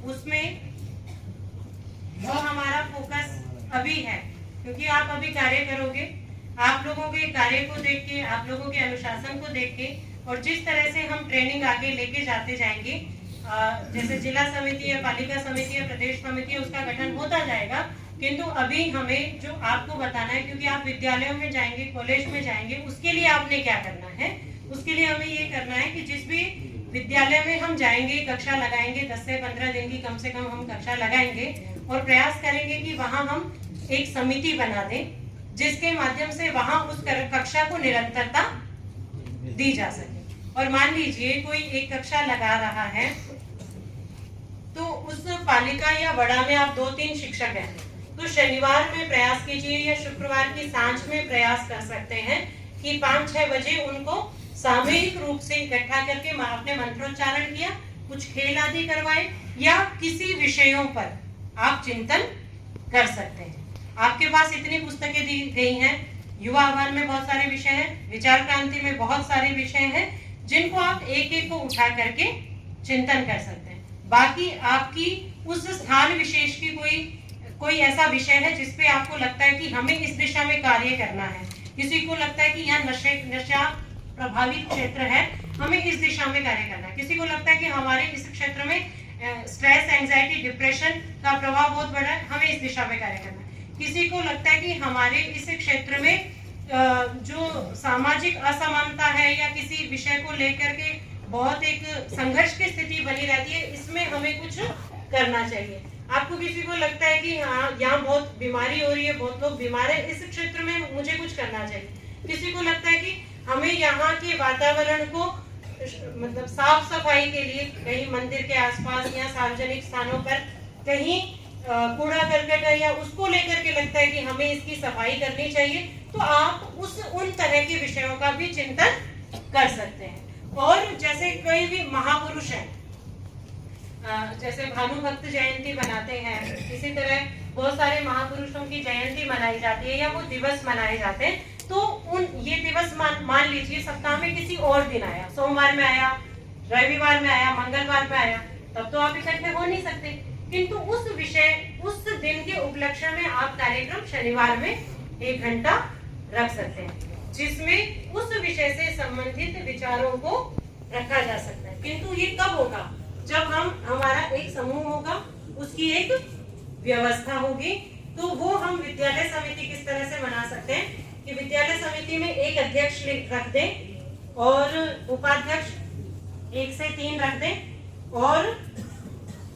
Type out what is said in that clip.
उसमें जो हमारा फोकस अभी है, क्योंकि आप अभी कार्य करोगे, आप लोगों के कार्य को देख के, आप लोगों के अनुशासन को देख के, और जिस तरह से हम ट्रेनिंग आगे लेके जाते जाएंगे, जैसे जिला समिति या पालिका समिति या प्रदेश समिति उसका गठन होता जाएगा, किंतु अभी हमें जो आपको बताना है, क्योंकि आप विद्यालयों में जाएंगे, कॉलेज में जाएंगे, उसके लिए आपने क्या करना है, उसके लिए हमें ये करना है कि जिस भी विद्यालय में हम जाएंगे, कक्षा लगाएंगे, 10 से 15 दिन की कम से कम हम कक्षा लगाएंगे और प्रयास करेंगे कि वहां हम एक समिति बना दें, जिसके माध्यम से वहां उस कक्षा को निरंतरता दी जा सके। और मान लीजिए कोई एक कक्षा लगा रहा है, तो उस पालिका या वड़ा में आप 2-3 शिक्षक हैं, तो शनिवार में प्रयास कीजिए या शुक्रवार की सांझ में प्रयास कर सकते हैं कि 5-6 बजे उनको सामूहिक रूप से इकट्ठा करके अपने मंत्रोच्चारण किया, कुछ खेल आदि करवाए, या किसी विषयों पर आप चिंतन कर सकते हैं। आपके पास इतनी पुस्तकें दी गई हैं, युवा आह्वान में बहुत सारे विषय हैं, विचार क्रांति में बहुत सारे विषय हैं, जिनको आप एक एक को उठा करके चिंतन कर सकते हैं। बाकी आपकी उस स्थान विशेष की कोई ऐसा विषय है जिसपे आपको लगता है कि हमें इस दिशा में कार्य करना है, किसी को लगता है कि यहाँ नशा प्रभावित क्षेत्र है, हमें इस दिशा में कार्य करना है, किसी को लगता है कि हमारे इस क्षेत्र में स्ट्रेस, एंजाइटी, डिप्रेशन का प्रभाव बहुत बड़ा है, हमें इस दिशा में कार्य करना है, किसी को लगता है कि हमारे इस क्षेत्र में जो सामाजिक असमानता है या किसी विषय को लेकर के बहुत एक संघर्ष की स्थिति बनी रहती है, इसमें हमें कुछ करना चाहिए। आपको किसी को लगता है कि हाँ, यहाँ बहुत बीमारी हो रही है, बहुत लोग बीमार है, इस क्षेत्र में मुझे कुछ करना चाहिए। किसी को लगता है कि हमें यहाँ के वातावरण को मतलब साफ सफाई के लिए कहीं मंदिर के आसपास या सार्वजनिक स्थानों पर कहीं कूड़ा करकट है या उसको लेकर के लगता है कि हमें इसकी सफाई करनी चाहिए, तो आप उन तरह के विषयों का भी चिंतन कर सकते हैं। और जैसे कोई भी महापुरुष है, जैसे भानुभक्त जयंती बनाते हैं, इसी तरह बहुत सारे महापुरुषों की जयंती मनाई जाती है या वो दिवस मनाए जाते हैं, तो ये दिवस मान लीजिए सप्ताह में किसी और दिन आया, सोमवार में आया, रविवार में आया, मंगलवार में आया, तब तो आप इकट्ठे हो नहीं सकते, किंतु उस दिन के उपलक्ष्य में आप कार्यक्रम शनिवार में 1 घंटा रख सकते हैं, जिसमें उस विषय से संबंधित विचारों को रखा जा सकता है। किंतु ये कब होगा? जब हमारा एक समूह होगा, उसकी एक व्यवस्था होगी, तो वो हम विद्यालय समिति किस तरह से बना सकते हैं कि विद्यालय समिति में एक अध्यक्ष रख दें और उपाध्यक्ष 1 से 3 रख दें, और